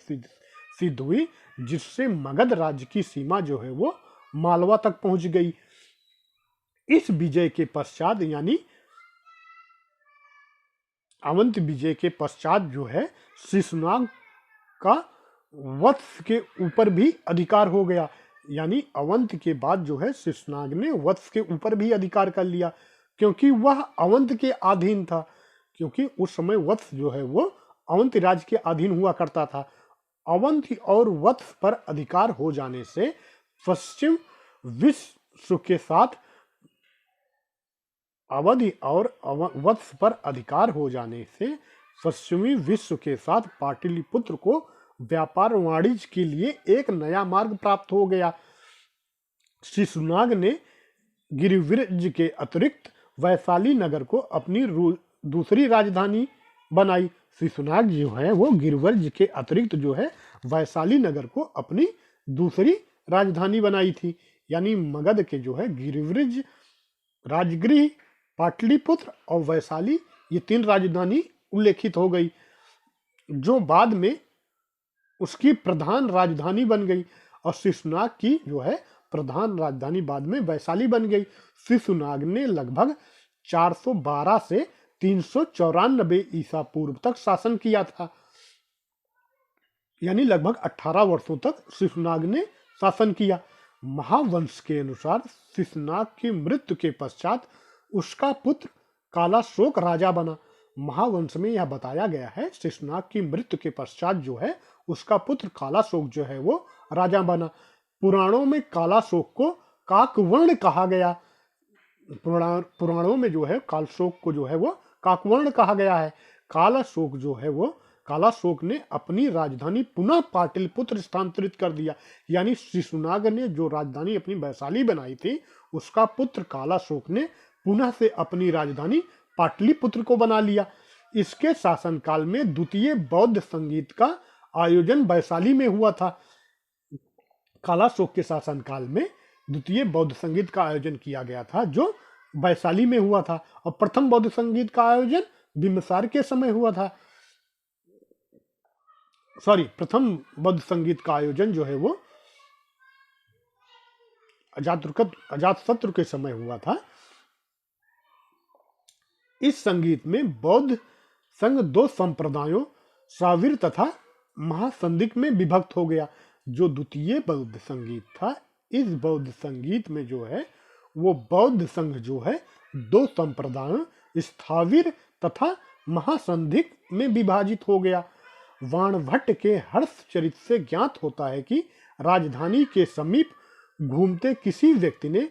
सिद्ध हुई, जिससे मगध राज्य की सीमा जो है वो मालवा तक पहुंच गई। इस विजय के पश्चात, यानी अवंत विजय के पश्चात जो है शिशुनाग का वत्स के ऊपर भी अधिकार हो गया। यानी अवंत के बाद जो है शिशुनाग ने वत्स के ऊपर भी अधिकार कर लिया, क्योंकि वह अवंत के अधीन था। क्योंकि उस समय वत्स जो है वो अवंत राज्य के अधीन हुआ करता था। अवंत और वत्स पर अधिकार हो जाने से पश्चिम विश्व के साथ अवधि और वत्स पर अधिकार हो जाने से पश्चिमी विश्व के साथ पाटलिपुत्र को व्यापार वाणिज्य के लिए एक नया मार्ग प्राप्त हो गया। शिशुनाग ने गिरिव्रज के अतिरिक्त वैशाली नगर को अपनी दूसरी राजधानी बनाई। शिशुनाग जो है वो गिरिव्रज के अतिरिक्त जो है वैशाली नगर को अपनी दूसरी राजधानी बनाई थी। यानी मगध के जो है गिरिव्रज, राजगृह, पाटलिपुत्र और वैशाली, ये 3 राजधानी उल्लेखित हो गई, जो बाद में उसकी प्रधान राजधानी बन गई। और शिशुनाग की जो है प्रधान राजधानी बाद में वैशाली बन गई। शिशुनाग ने लगभग 412 से 394 ईसा पूर्व तक शासन किया था। यानी लगभग 18 वर्षों तक शिशुनाग ने शासन किया। महावंश के अनुसार शिशुनाग की मृत्यु के पश्चात उसका पुत्र कालाशोक राजा बना। महावंश में यह बताया गया है शिशुनाग की मृत्यु के पश्चात जो है उसका पुत्र कालाशोक जो है वो राजा बना। पुराणों में कालाशोक को काकवर्ण कहा गया। पुराणों में जो है कालाशोक को जो है वो काकवर्ण कहा गया है। कालाशोक जो है वो, कालाशोक ने अपनी राजधानी पुनः पाटलिपुत्र स्थानांतरित कर दिया। यानी शिशुनाग ने जो राजधानी अपनी वैशाली बनाई थी, उसका पुत्र कालाशोक ने पुनः से अपनी राजधानी पाटलिपुत्र को बना लिया। इसके शासनकाल में द्वितीय बौद्ध संगीत का आयोजन वैशाली में हुआ था। कालाशोक के शासनकाल में द्वितीय बौद्ध संगीत का आयोजन किया गया था, जो वैशाली में हुआ था। और प्रथम बौद्ध संगीत का आयोजन बिम्बिसार के समय हुआ था। प्रथम बौद्ध संगीत का आयोजन जो है वो अजातशत्रु के समय हुआ था। इस संगीत में बौद्ध संघ 2 संप्रदायों श्राविर तथा महासंदिक में विभक्त हो गया। जो द्वितीय बौद्ध संगीत था, इस बौद्ध संगीत में जो है वो बौद्ध संघ जो है 2 संप्रदायों स्थाविर तथा महासंधिक में विभाजित हो गया। वाणभट्ट के हर्ष चरित से ज्ञात होता है कि राजधानी के समीप घूमते किसी व्यक्ति ने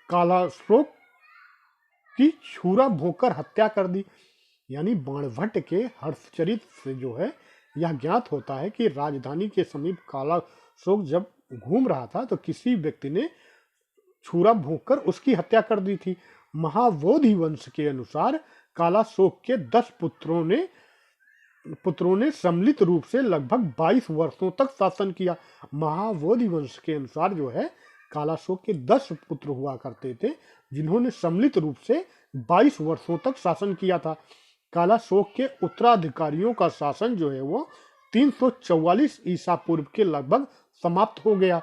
कालाशोक की छुरा भोंकर हत्या कर दी। यानी बाणभट्ट के हर्षचरित से जो है यह ज्ञात होता है कि राजधानी के समीप कालाशोक जब घूम रहा था तो किसी व्यक्ति ने छुरा भोंककर उसकी हत्या कर दी थी। महाबोधि वंश के अनुसार कालाशोक के 10 पुत्रों ने पुत्रों ने सम्मिलित रूप से लगभग 22 वर्षों तक शासन किया। महाबोधि वंश के अनुसार जो है कालाशोक के 10 पुत्र हुआ करते थे, जिन्होंने सम्मिलित रूप से 22 वर्षों तक शासन किया था। कालाशोक के उत्तराधिकारियों का शासन जो है वो 344 ईसा पूर्व के लगभग समाप्त हो गया।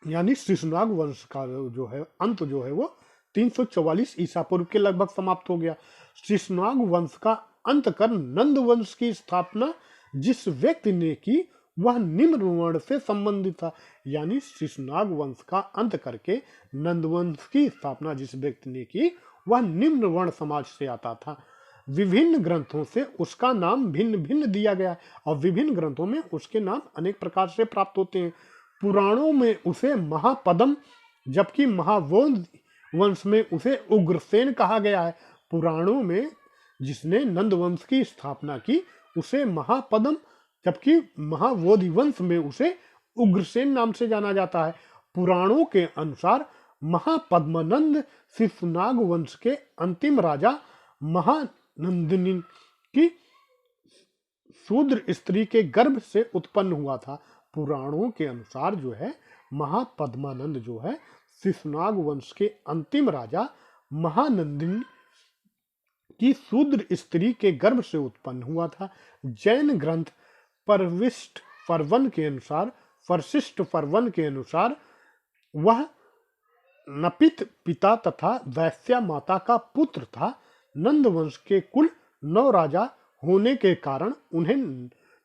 यानी शिशुनाग वंश का जो है अंत जो है वो 344 ईसा पूर्व के लगभग समाप्त हो गया। शिशुनाग वंश का अंत कर नंद वंश की स्थापना जिस व्यक्ति ने की वह निम्न वर्ण से संबंधित था। यानी शिशुनाग वंश का अंत करके नंद वंश की स्थापना जिस व्यक्ति ने की वह निम्न वर्ण समाज से आता था। विभिन्न ग्रंथों से उसका नाम भिन्न भिन्न दिया गया और विभिन्न ग्रंथों में उसके नाम अनेक प्रकार से प्राप्त होते हैं। पुराणों में उसे महापद्म, जबकि महाबोध वंश में उसे उग्रसेन कहा गया है। पुराणों में जिसने नंद वंश की स्थापना की उसे महापद्म, जबकि महाबोधि वंश में उसे उग्रसेन नाम से जाना जाता है। पुराणों के अनुसार महापद्मानंद शिशुनाग वंश के अंतिम राजा महानंदिनी की शूद्र स्त्री के गर्भ से उत्पन्न हुआ था। पुराणों के अनुसार जो है महापद्मानंद जो है शिशुनाग वंश के अंतिम राजा महानंदिनी की शूद्र स्त्री के गर्भ से उत्पन्न हुआ था। जैन ग्रंथ परविष्ट पर्वन के अनुसार वह नपित पिता तथा वैश्या माता का पुत्र था। नंद वंश के कुल 9 राजा होने के कारण उन्हें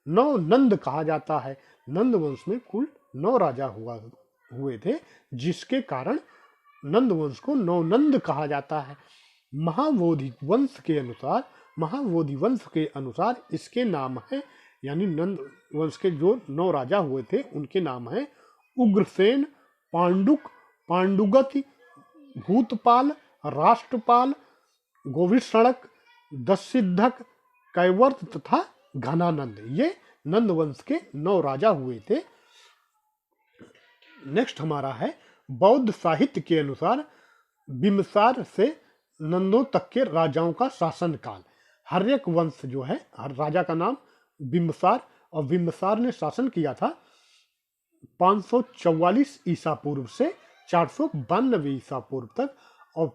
9 नंद कहा जाता है। नंद वंश में कुल 9 राजा हुए थे, जिसके कारण नंद वंश को 9 नंद कहा जाता है। महाबोधि वंश के अनुसार इसके नाम है, यानी नंद वंश के जो 9 राजा हुए थे उनके नाम है उग्रसेन, पांडुक, पांडुगति, भूतपाल, राष्ट्रपाल, गोविषणक, दशसिद्धक, कैवर्त तथा घनानंद। ये नंद वंश के 9 राजा हुए थे। नेक्स्ट हमारा है बौद्ध साहित्य के अनुसार बिम्बसार से नंदों तक के राजाओं का शासन काल। हर एक वंश जो है, हर राजा का नाम बिम्बसार, और बिम्बसार ने शासन किया था 544 ईसा पूर्व से 492 ईसा पूर्व तक। और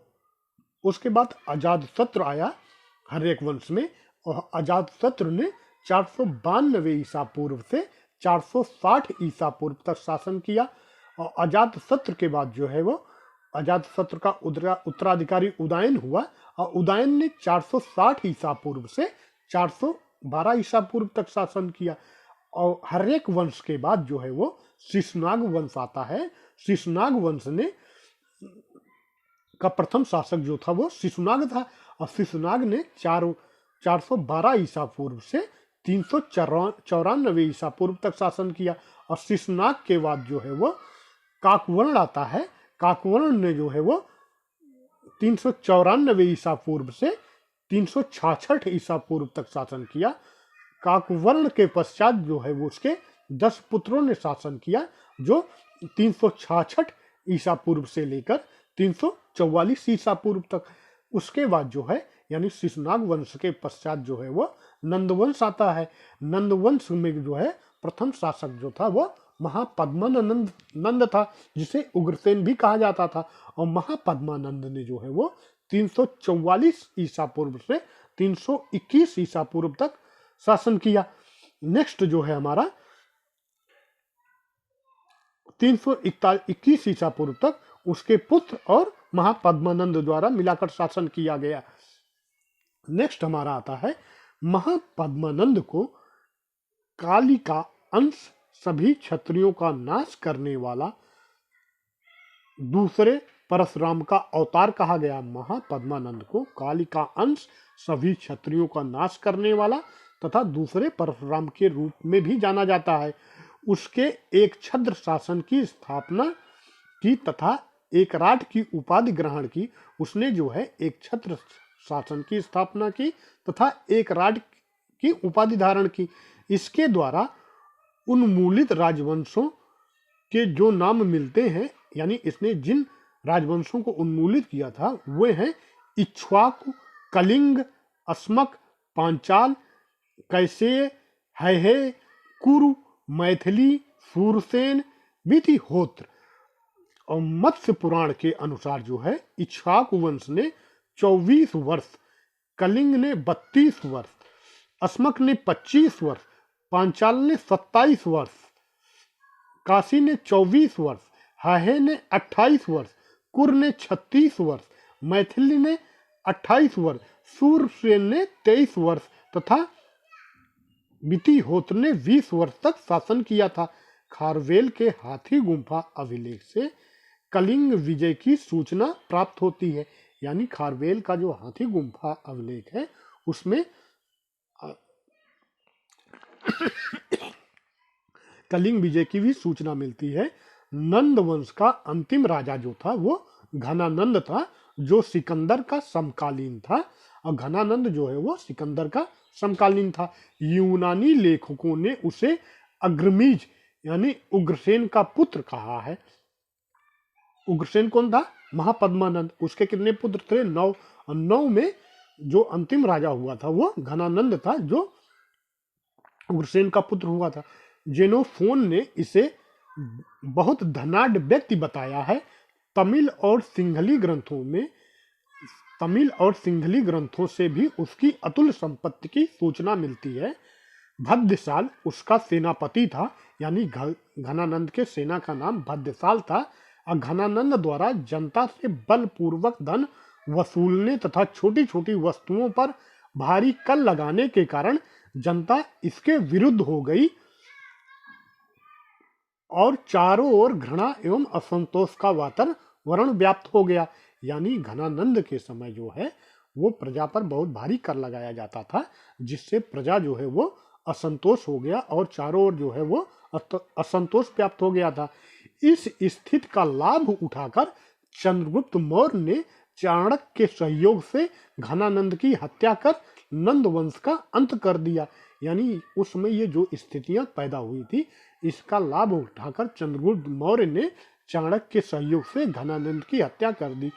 उसके बाद अजातशत्रु आया हर एक वंश में, और अजातशत्रु ने 492 ईसा पूर्व से 460 ईसा पूर्व तक शासन किया। और अजातशत्रु के बाद जो है वो अजातशत्रु का उत्तराधिकारी उदयन हुआ, और उदयन ने 460 ईसा पूर्व से 412 ईसा पूर्व तक शासन किया। और हर एक वंश के बाद जो है वो शिशुनाग वंश आता है। शिशुनाग वंश ने का प्रथम शासक जो था वो शिशुनाग था, और शिशुनाग ने 412 ईसा पूर्व से 394 ईसा पूर्व तक शासन किया। और शिशुनाग के बाद जो है वो काकवर्ण आता है। काकवर्ण ने जो है वो 394 ईसा पूर्व से 366 ईसा पूर्व तक शासन किया। काकवर्ण के पश्चात जो है वो उसके 10 पुत्रों ने शासन किया, जो 366 ईसा पूर्व से लेकर 344 ईसा पूर्व तक। उसके बाद जो है यानी शिशुनाग वंश के पश्चात जो है वो नंदवंश आता है। नंदवंश में जो है प्रथम शासक जो था वो महापद्मानंद था, जिसे उग्रसेन भी कहा जाता था। और महापद्मानंद ने जो है वो 344 ईसा पूर्व से 321 ईसा पूर्व तक शासन किया। नेक्स्ट जो है हमारा 321 ईसा पूर्व तक उसके पुत्र और महापद्मानंद द्वारा मिलाकर शासन किया गया। नेक्स्ट हमारा आता है महापद्मानंद को काली का अंश, सभी क्षत्रियों का नाश करने वाला दूसरे परशुराम का अवतार कहा गया। महापद्मानंद को काली का अंश, सभी क्षत्रियों का नाश करने वाला तथा दूसरे परशुराम के रूप में भी जाना जाता है। उसके एक छद्र शासन की स्थापना की तथा एक राट की उपाधि ग्रहण की। उसने जो है एक छत्र शासन की स्थापना की तथा एक राट की उपाधि धारण की। इसके द्वारा उन्मूलित राजवंशों के जो नाम मिलते हैं, यानी इसने जिन राजवंशों को उन्मूलित किया था वे हैं इक्ष्वाकु, कलिंग, अस्मक, पांचाल, कैसे, है, कुरु, मैथिली, सूरसेन, विधिहोत्र। और मत्स्य पुराण के अनुसार जो है इक्ष्वाकु वंश ने 24 वर्ष, कलिंग ने 32 वर्ष, अस्मक ने 25 वर्ष, पांचाल ने 27 वर्ष, काशी ने 24 वर्ष, हाहे ने 28 वर्ष, कुर ने 36 वर्ष, मैथिली ने 28 वर्ष, सूरसेन ने 23 वर्ष तथा विधिहोत्र ने 20 वर्ष तक शासन किया था। खारवेल के हाथी गुम्फा अभिलेख से कलिंग विजय की सूचना प्राप्त होती है। यानी खारवेल का जो हाथी गुम्फा अभिलेख है उसमें कलिंग विजय की भी सूचना मिलती है। नंद वंश का अंतिम राजा जो था वो घनानंद था, जो सिकंदर का समकालीन था। और घनानंद जो है वो सिकंदर का समकालीन था। यूनानी लेखकों ने उसे अग्रमीज यानी उग्रसेन का पुत्र कहा है। उग्रसेन कौन था? महापद्मानंद। उसके कितने पुत्र थे? 9। और 9 में जो अंतिम राजा हुआ था वो घनानंद था, जो उग्रसेन का पुत्र हुआ था। जेनोफोन ने इसे बहुत धनाढ्य व्यक्ति बताया है। तमिल और सिंहली ग्रंथों से भी उसकी अतुल संपत्ति की सूचना मिलती है। भद्रसाल उसका सेनापति था, यानी घनानंद के सेना का नाम भद्रसाल था। और घनानंद द्वारा जनता से बलपूर्वक धन वसूलने तथा छोटी छोटी वस्तुओं पर भारी कर लगाने के कारण जनता इसके विरुद्ध हो गई और चारों ओर घृणा एवं असंतोष का वातावरण व्याप्त हो गया। यानी घनानंद के समय जो है वो प्रजा पर बहुत भारी कर लगाया जाता था, जिससे प्रजा जो है वो असंतोष हो गया और चारों ओर जो है वो असंतोष व्याप्त हो गया था। इस स्थिति का लाभ उठाकर चंद्रगुप्त मौर्य ने चाणक्य के सहयोग से घनानंद की हत्या कर नंद वंश का अंत कर दिया। यानी उस समय ये जो स्थितियां पैदा हुई थी, इसका लाभ उठाकर चंद्रगुप्त मौर्य ने चाणक्य के सहयोग से घनानंद की हत्या कर दी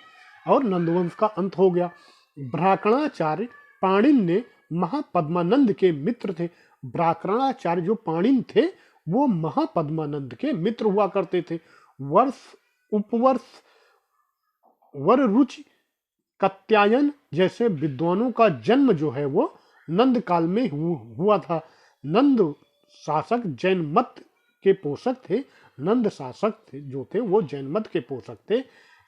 और नंदवंश का अंत हो गया। ब्राह्मणाचार्य पाणिन ने महापद्मानंद के मित्र थे। ब्राह्मणाचार्य जो पाणिन थे वो महापद्मानंद के मित्र हुआ करते थे। वर्ष, उपवर्ष, वर रुचि, कात्यायन जैसे विद्वानों का जन्म जो है वो नंद काल में हुआ था। नंद शासक जैन मत के पोषक थे। नंद शासक थे जो थे वो जैन मत के पोषक थे।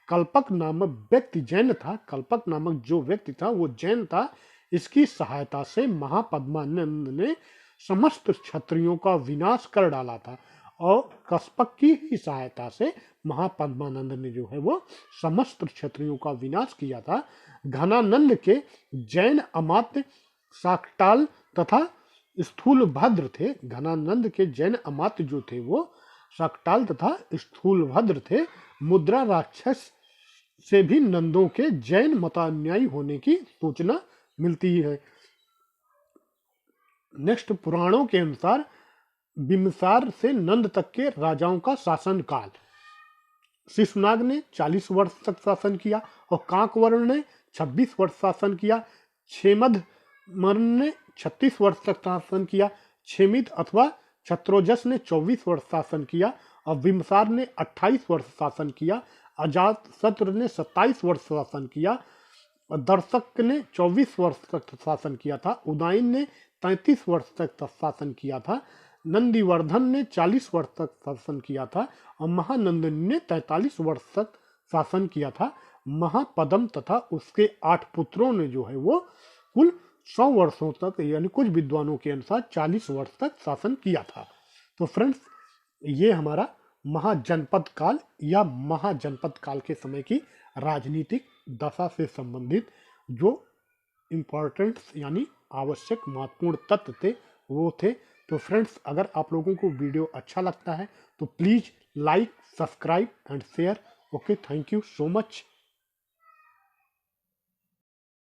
कल्पक नामक व्यक्ति जैन था। कल्पक नामक जो व्यक्ति था वो जैन था। इसकी सहायता से महापद्मानंद ने समस्त क्षत्रियों का विनाश कर डाला था और कल्पक की ही सहायता से महापद्मानंद ने जो है वो समस्त क्षत्रियों का विनाश किया था। घनानंद के जैन अमात्य शाक्टाल तथा स्थूलभद्र थे। घनानंद के जैन अमात्य जो थे वो शाक्टाल तथा स्थूलभद्र थे। मुद्रा राक्षस से भी नंदों के जैन मतानुयायी होने की सूचना मिलती है। नेक्स्ट, पुराणों के अनुसार बिम्बिसार से नंद तक के राजाओं का शासन काल। शिशुनाग ने 40 वर्ष तक शासन किया और कांकवर्ण ने 26 वर्ष शासन किया। क्षेमधमर्ण ने 36 वर्ष तक शासन किया। क्षेमित अथवा क्षत्रोजस ने 24 वर्ष शासन किया और बिम्बिसार ने 28 वर्ष शासन किया। अजातशत्रु ने 27 वर्ष शासन किया और दर्शक ने 24 वर्ष तक शासन किया था। उदयन ने 33 वर्ष तक शासन किया था। नंदीवर्धन ने 40 वर्ष तक शासन किया था और महानंदन ने 43 वर्ष तक शासन किया था। महापद्म तथा उसके 8 पुत्रों ने जो है वो कुल 100 वर्षों तक, यानी कुछ विद्वानों के अनुसार 40 वर्ष तक शासन किया था। तो फ्रेंड्स, ये हमारा महाजनपद काल या महाजनपद काल के समय की राजनीतिक दशा से संबंधित जो इम्पोर्टेंट यानी आवश्यक महत्वपूर्ण तथ्य थे वो थे। तो फ्रेंड्स, अगर आप लोगों को वीडियो अच्छा लगता है तो please like, subscribe and share. Okay, thank you so much.